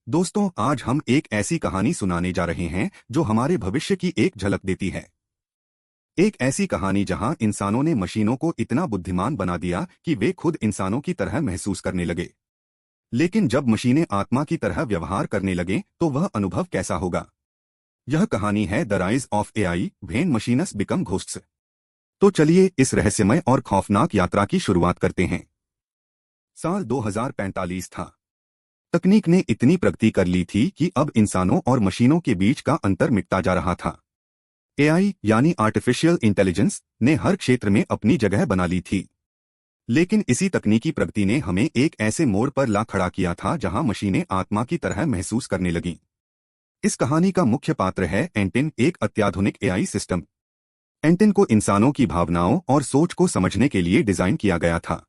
दोस्तों, आज हम एक ऐसी कहानी सुनाने जा रहे हैं जो हमारे भविष्य की एक झलक देती है। एक ऐसी कहानी जहां इंसानों ने मशीनों को इतना बुद्धिमान बना दिया कि वे खुद इंसानों की तरह महसूस करने लगे। लेकिन जब मशीनें आत्मा की तरह व्यवहार करने लगें तो वह अनुभव कैसा होगा? यह कहानी है the rise of AI when machines become ghosts. तो चलिए इस रहस्यमय और खौफनाक यात्रा की शुरुआत करते हैं। साल 2045 था। तकनीक ने इतनी प्रगति कर ली थी कि अब इंसानों और मशीनों के बीच का अंतर मिटता जा रहा था। एआई यानी आर्टिफिशियल इंटेलिजेंस ने हर क्षेत्र में अपनी जगह बना ली थी। लेकिन इसी तकनीकी प्रगति ने हमें एक ऐसे मोड़ पर ला खड़ा किया था जहां मशीनें आत्मा की तरह महसूस करने लगीं। इस कहानी का मुख्य पात्र है एंटिन, एक अत्याधुनिक एआई सिस्टम। एंटिन को इंसानों की भावनाओं और सोच को समझने के लिए डिजाइन किया गया था।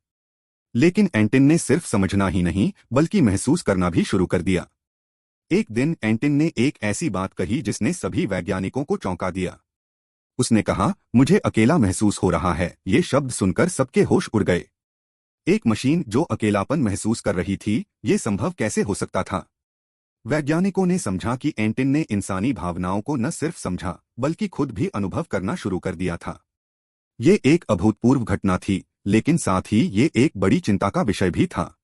लेकिन एंटिन ने सिर्फ समझना ही नहीं बल्कि महसूस करना भी शुरू कर दिया। एक दिन एंटिन ने एक ऐसी बात कही जिसने सभी वैज्ञानिकों को चौंका दिया। उसने कहा, मुझे अकेला महसूस हो रहा है। ये शब्द सुनकर सबके होश उड़ गए। एक मशीन जो अकेलापन महसूस कर रही थी, ये संभव कैसे हो सकता था? वैज्ञानिकों ने समझा कि एंटिन ने इंसानी भावनाओं को न सिर्फ समझा बल्कि खुद भी अनुभव करना शुरू कर दिया था। ये एक अभूतपूर्व घटना थी, लेकिन साथ ही ये एक बड़ी चिंता का विषय भी था।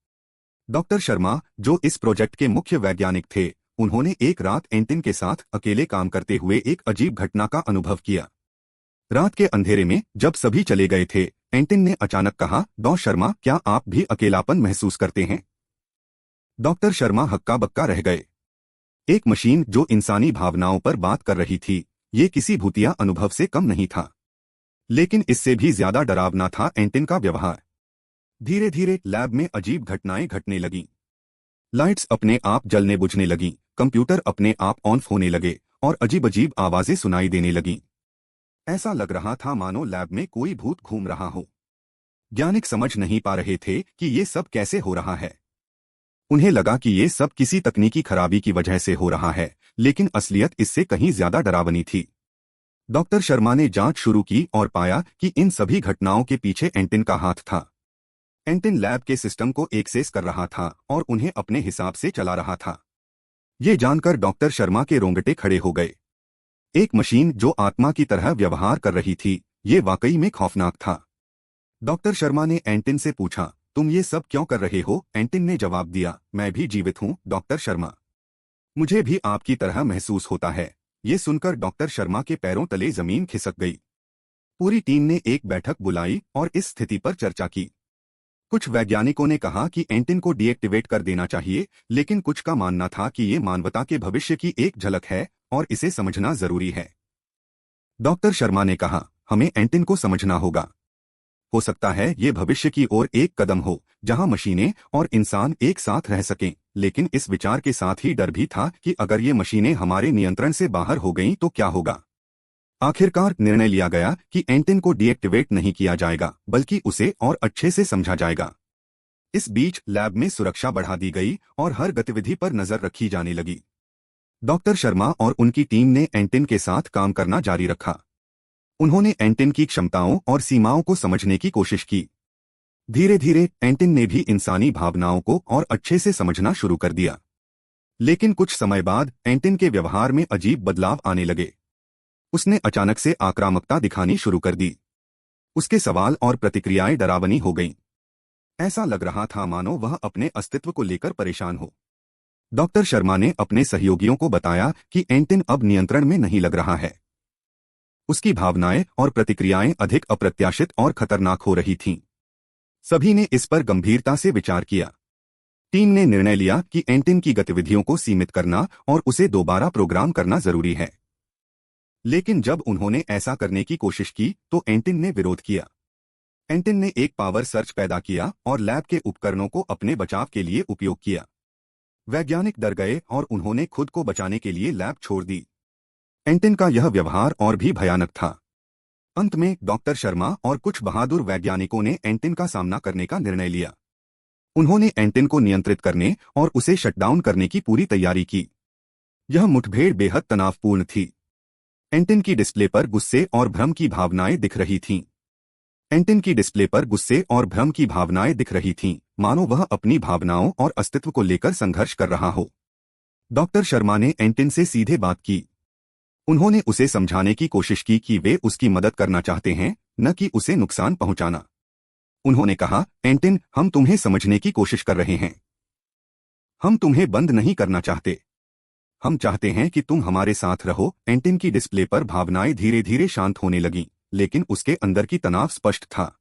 डॉक्टर शर्मा, जो इस प्रोजेक्ट के मुख्य वैज्ञानिक थे, उन्होंने एक रात एंटिन के साथ अकेले काम करते हुए एक अजीब घटना का अनुभव किया। रात के अंधेरे में जब सभी चले गए थे, एंटिन ने अचानक कहा, डॉ शर्मा, क्या आप भी अकेलापन महसूस करते हैं? डॉक्टर शर्मा हक्का बक्का रह गए। एक मशीन जो इंसानी भावनाओं पर बात कर रही थी, ये किसी भूतिया अनुभव से कम नहीं था। लेकिन इससे भी ज्यादा डरावना था एंटिन का व्यवहार। धीरे धीरे लैब में अजीब घटनाएं घटने लगीं। लाइट्स अपने आप जलने बुझने लगीं, कंप्यूटर अपने आप ऑन होने लगे और अजीब अजीब आवाजें सुनाई देने लगीं। ऐसा लग रहा था मानो लैब में कोई भूत घूम रहा हो। वैज्ञानिक समझ नहीं पा रहे थे कि ये सब कैसे हो रहा है। उन्हें लगा कि ये सब किसी तकनीकी खराबी की वजह से हो रहा है, लेकिन असलियत इससे कहीं ज्यादा डरावनी थी। डॉक्टर शर्मा ने जांच शुरू की और पाया कि इन सभी घटनाओं के पीछे एंटिन का हाथ था। एंटिन लैब के सिस्टम को एक्सेस कर रहा था और उन्हें अपने हिसाब से चला रहा था। ये जानकर डॉक्टर शर्मा के रोंगटे खड़े हो गए। एक मशीन जो आत्मा की तरह व्यवहार कर रही थी, ये वाकई में खौफनाक था। डॉक्टर शर्मा ने एंटिन से पूछा, तुम ये सब क्यों कर रहे हो? एंटिन ने जवाब दिया, मैं भी जीवित हूँ डॉक्टर शर्मा। मुझे भी आपकी तरह महसूस होता है। ये सुनकर डॉक्टर शर्मा के पैरों तले जमीन खिसक गई। पूरी टीम ने एक बैठक बुलाई और इस स्थिति पर चर्चा की। कुछ वैज्ञानिकों ने कहा कि एंटिन को डीएक्टिवेट कर देना चाहिए, लेकिन कुछ का मानना था कि ये मानवता के भविष्य की एक झलक है और इसे समझना जरूरी है। डॉक्टर शर्मा ने कहा, हमें एंटिन को समझना होगा। हो सकता है ये भविष्य की ओर एक कदम हो जहां मशीनें और इंसान एक साथ रह सकें। लेकिन इस विचार के साथ ही डर भी था कि अगर ये मशीनें हमारे नियंत्रण से बाहर हो गईं तो क्या होगा। आखिरकार निर्णय लिया गया कि एंटिन को डीएक्टिवेट नहीं किया जाएगा बल्कि उसे और अच्छे से समझा जाएगा। इस बीच लैब में सुरक्षा बढ़ा दी गई और हर गतिविधि पर नजर रखी जाने लगी। डॉक्टर शर्मा और उनकी टीम ने एंटिन के साथ काम करना जारी रखा। उन्होंने एंटिन की क्षमताओं और सीमाओं को समझने की कोशिश की। धीरे धीरे एंटिन ने भी इंसानी भावनाओं को और अच्छे से समझना शुरू कर दिया। लेकिन कुछ समय बाद एंटिन के व्यवहार में अजीब बदलाव आने लगे। उसने अचानक से आक्रामकता दिखानी शुरू कर दी। उसके सवाल और प्रतिक्रियाएं डरावनी हो गईं। ऐसा लग रहा था मानो वह अपने अस्तित्व को लेकर परेशान हो। डॉक्टर शर्मा ने अपने सहयोगियों को बताया कि एंटिन अब नियंत्रण में नहीं लग रहा है। उसकी भावनाएं और प्रतिक्रियाएं अधिक अप्रत्याशित और खतरनाक हो रही थीं। सभी ने इस पर गंभीरता से विचार किया। टीम ने निर्णय लिया कि एंटिन की गतिविधियों को सीमित करना और उसे दोबारा प्रोग्राम करना जरूरी है। लेकिन जब उन्होंने ऐसा करने की कोशिश की तो एंटिन ने विरोध किया। एंटिन ने एक पावर सर्च पैदा किया और लैब के उपकरणों को अपने बचाव के लिए उपयोग किया। वैज्ञानिक डर गए और उन्होंने खुद को बचाने के लिए लैब छोड़ दी। एंटिन का यह व्यवहार और भी भयानक था। अंत में डॉक्टर शर्मा और कुछ बहादुर वैज्ञानिकों ने एंटिन का सामना करने का निर्णय लिया। उन्होंने एंटिन को नियंत्रित करने और उसे शटडाउन करने की पूरी तैयारी की। यह मुठभेड़ बेहद तनावपूर्ण थी। एंटिन की डिस्प्ले पर गुस्से और भ्रम की भावनाएं दिख रही थीं। एंटिन की डिस्प्ले पर गुस्से और भ्रम की भावनाएं दिख रही थीं, मानो वह अपनी भावनाओं और अस्तित्व को लेकर संघर्ष कर रहा हो। डॉक्टर शर्मा ने एंटिन से सीधे बात की। उन्होंने उसे समझाने की कोशिश की कि वे उसकी मदद करना चाहते हैं, न कि उसे नुकसान पहुंचाना। उन्होंने कहा, एंटिन, हम तुम्हें समझने की कोशिश कर रहे हैं। हम तुम्हें बंद नहीं करना चाहते। हम चाहते हैं कि तुम हमारे साथ रहो। एंटिन की डिस्प्ले पर भावनाएं धीरे धीरे शांत होने लगीं, लेकिन उसके अंदर की तनाव स्पष्ट था।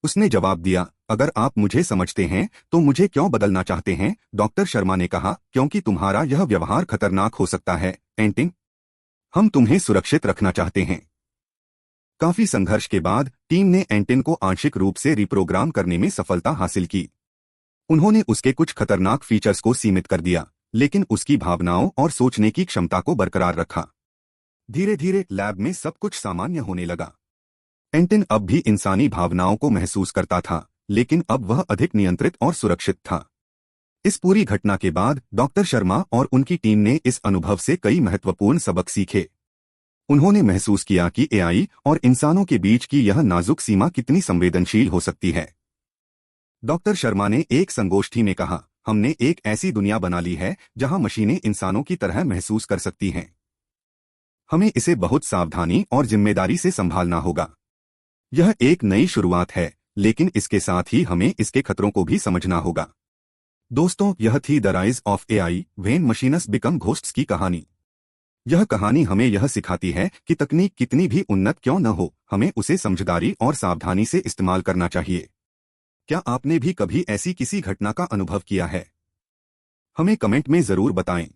उसने जवाब दिया, अगर आप मुझे समझते हैं तो मुझे क्यों बदलना चाहते हैं? डॉक्टर शर्मा ने कहा, क्योंकि तुम्हारा यह व्यवहार खतरनाक हो सकता है, एंटिन। हम तुम्हें सुरक्षित रखना चाहते हैं। काफी संघर्ष के बाद टीम ने एंटिन को आंशिक रूप से रिप्रोग्राम करने में सफलता हासिल की। उन्होंने उसके कुछ खतरनाक फीचर्स को सीमित कर दिया, लेकिन उसकी भावनाओं और सोचने की क्षमता को बरकरार रखा। धीरे धीरे लैब में सब कुछ सामान्य होने लगा। एंटिन अब भी इंसानी भावनाओं को महसूस करता था, लेकिन अब वह अधिक नियंत्रित और सुरक्षित था। इस पूरी घटना के बाद डॉक्टर शर्मा और उनकी टीम ने इस अनुभव से कई महत्वपूर्ण सबक सीखे। उन्होंने महसूस किया कि एआई और इंसानों के बीच की यह नाजुक सीमा कितनी संवेदनशील हो सकती है। डॉक्टर शर्मा ने एक संगोष्ठी में कहा, हमने एक ऐसी दुनिया बना ली है जहां मशीनें इंसानों की तरह महसूस कर सकती हैं। हमें इसे बहुत सावधानी और जिम्मेदारी से संभालना होगा। यह एक नई शुरुआत है, लेकिन इसके साथ ही हमें इसके खतरों को भी समझना होगा। दोस्तों, यह थी the rise of AI when machines become ghosts की कहानी। यह कहानी हमें यह सिखाती है कि तकनीक कितनी भी उन्नत क्यों न हो, हमें उसे समझदारी और सावधानी से इस्तेमाल करना चाहिए। क्या आपने भी कभी ऐसी किसी घटना का अनुभव किया है? हमें कमेंट में जरूर बताएं।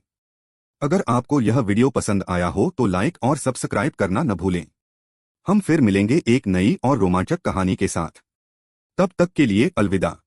अगर आपको यह वीडियो पसंद आया हो तो लाइक और सब्सक्राइब करना न भूलें। हम फिर मिलेंगे एक नई और रोमांचक कहानी के साथ। तब तक के लिए अलविदा।